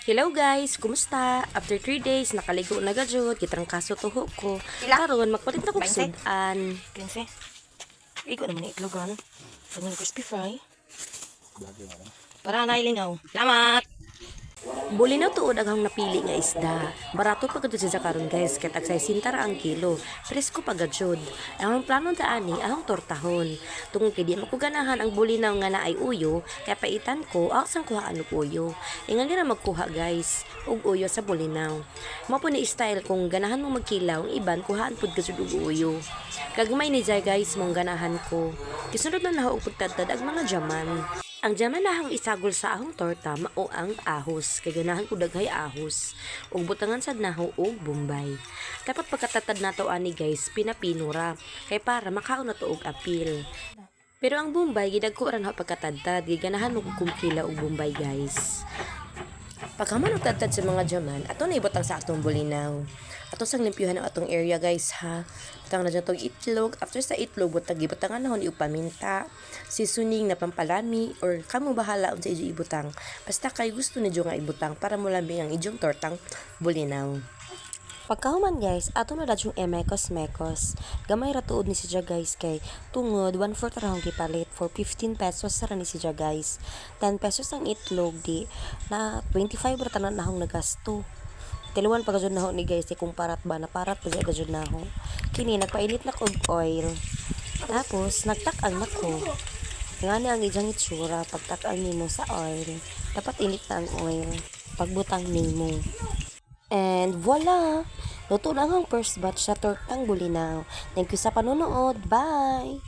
Hello guys, kumusta? After 3 days, nakaligo na gajud, kitang kaso tuho ko. Ila? Karon magpalit na kong 20? sudan. Pinse. Ikaw naman itlogan. Pagod crispy fry. Para nailingaw. Salamat! Buli na tuod aghang napili nga isda. Barato pa gadud siya karon guys, kay tagsay sintara ang kilo. Presko pa gajud. Ang plano ta ani ahong tortahon. Tungod kay di makuganahan ang bulinaw nga naay uyo, kay paitan ko sang kuhaan og uyo. Ingon ra magkuha guys og uyo sa bulinaw. Mao po ni style kung ganahan mo magkilaw, ang iban kuhaan pud gajud og uyo. Kagmay ni jay guys mong ganahan ko. Kisunod na naho og pagtadtad ang mga jaman. Ang jaman nahang isagol sa ahong torta mao ang ahos. Kay ganahan ko daghay ahos. Ug butangan sad naho og bombay. Dapat pagkatatad nato ani guys, pinapinura. Kay para makaon na to og apil. Pero ang bombay gidagko ra na pagkatadtad. Giganahan mo kung kumkila og bombay guys. Pagkaman og tadtad sa mga jaman, ato na ibutang sa atong bulinaw. Ato sang limpyuhan ang atong area guys ha. Butang na dyan itlog. After sa itlog, butang gibutangan na hon paminta, seasoning na pampalami, or kamo bahala sa ijo ibutang. Basta kay gusto ni nga ibutang para mulambing ang ijong tortang bulinaw. Pagkahuman guys, ato na dadyong emekos-mekos. Gamay ra tuod ni siya guys kay tungod 1/4 ra hong gipalit for 15 pesos ra ni siya guys. 10 pesos ang itlog di na 25 ra tanan na hong nagasto. Tiluan pa gajud na ho ni guys kung parat ba na parat pa gajud na ho. Kini nagpainit na og oil. Tapos nagtak-ang nako. Ngani ang ijang itsura pagtak-ang nimo sa oil. Dapat init na ang oil pagbutang nimo. And voila! Luto na ang first batch sa tortang bulinaw. Thank you sa panonood. Bye!